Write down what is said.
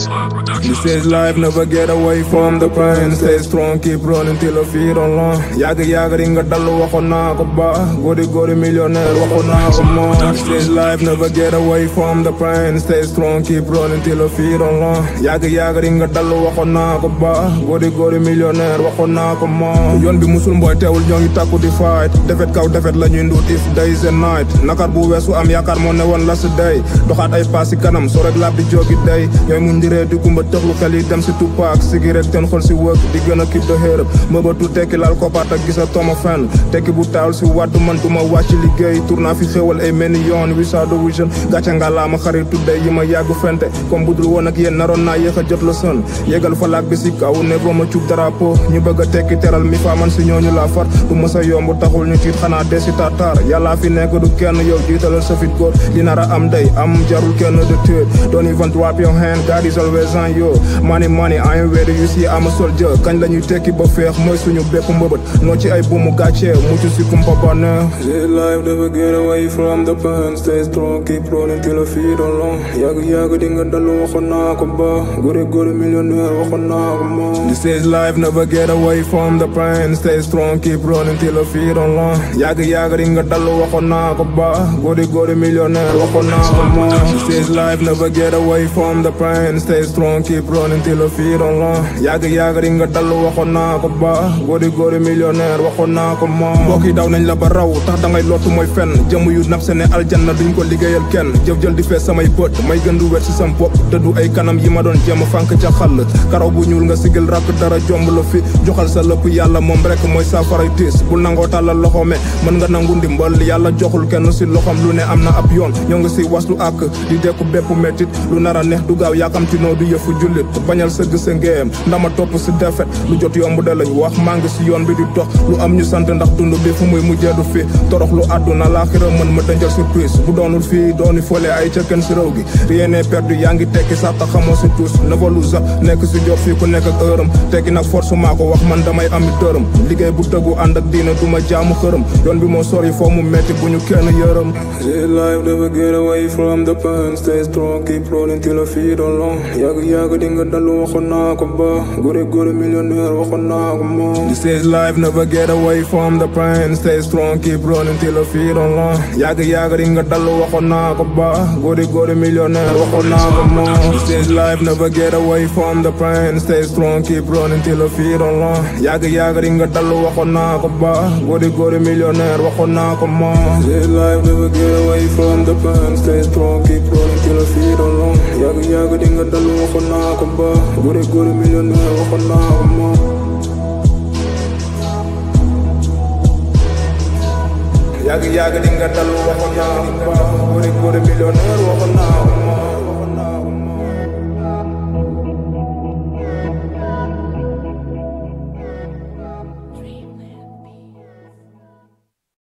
This is life, never get away from the pain. Stay strong, keep running till your feet on long. Yaga ringa dalu waxoon naa ko ba. Gori millionaire waxoon naa ko moom. This is life, never get away from the pain. Stay strong, keep running till your feet on long. Yaga ringa dalu waxoon naa ko ba. Gori millionaire waxoon naa ko moom. Yoon bi musul mboy teewul ñoo ngi takku di fight. Defet kaw defet la ñuy nduut if days and night. Nakar bu weesu am yaakaar moo ne woon last day. Doxaat ay paas si kanam soo rek laab di jógi day. Ñooy mu ndiree di gumba tëxlu xel yi dem si Tupac sigi rek ten xol si wëg di gën a kib de xërëb mëbatu tekki laal koppaat ak gisa toma fenn tekki bu taawul si wàddu man duma wàcc liggéey tournaa fi xéwal ay mel ni yoon Wizard Vision gàcce nga laa ma xaritu day yi ma yàgg fente comme budul woon ak yéen naroon naa yéex a jot la sën yéegal fa laak bi si kaw ne boo ma cub drapeau ñu bëgg a tekki teral mi fa man si ñooñu laa far du mës a yomb taxul ñu tiit xanaa dee si tartar yàllaa fi nekk du kenn yow jiitalal sa fit góor li nar a am day am jarul kenn de tëdd don't even drop your hand God is always on you money I ain't ready you see I'm a soldier kañ lañuy tekki ba feex mooy suñu bépp mbëbët noo ci ay buumu gàcce mucc si kumpa bane life never get away from the pain stay strong keep running till your feet on long yàgg di nga dalu waxoon naa ko ba gori millionaire waxoon naa ko moom this is life never get away from the pain stay strong keep running till your feet on long yàgg di nga dalu waxoon naa ko ba gori millionaire waxoon naa ko moom this is life never get away from the pain stay strong keep running till your feet on long yàgg di nga dalu waxoon naa ko ba gori millionaire waxoon naa ko moom mbokk yi daw nañ la ba raw tax dangay lottu mooy fenn jëm yu nab sene aljanna duñ ko liggéeyal kenn jëf jël di fees samay bët may gën du wet si sam bopp dëddu ay kanam yi ma doon jéem fànk ca xàll karaw bu ñuul nga sigil rakk dara jomb la fi joxal sa lëpp yàlla moom rek mooy saafaray tiis bul nangoo tàllal loxo me mën nga nangu ndimbal yàlla joxul kenn si loxam lu ne am na ab yoon ñoo ngi si waslu ak di dekku bépp mettit lu nar a neex du gaaw yaakamti noo du yëfu jullit bañal sëgg sa ngéem ndama topp si defet lu jot yomb da lañ wax maa ngi si yoon bi di dox lu am ñu sant ndax dund bi fu muy mujjee du fi torox lu àdduna laaxira mën ma dencal surprise bu doonul fii dooni fole ay ca kenn si réew gi rien n'est perdu yaa ngi tekki sax ta xamoo si tous nevalu sax nekk si jot fii ku nekk ak heuram tekki nag force maa ko wax man damay ami dërëm liggéey bu tëggu ànd ak diina du ma jaamu xërëm yoon bi moo sori foo mu metti bu ñu kenn yërëm life never get away from the pain stay strong keep rolling till your feet on long yàgg di nga dalu waxoon naa ko ba gori millionaire waxoon naa ko moom this is life never get away from the pain stay strong keep running till your feet on long yàgg di nga dalu waxoon naa ko ba gori millionaire waxoon naa ko moom this is life never get away from the pain stay strong keep running till your feet on long yàgg di nga dalu waxoon naa ko ba gori millionaire waxoon naa ko moom this is life never get away from the pain stay strong keep running till your feet on long yàgg di nga dalu waxoon naa ko ba gori millionaire waxoon naa ko moom yàgg di nga dalu waxoon naa ko ba gori millionaire waxoon naa ko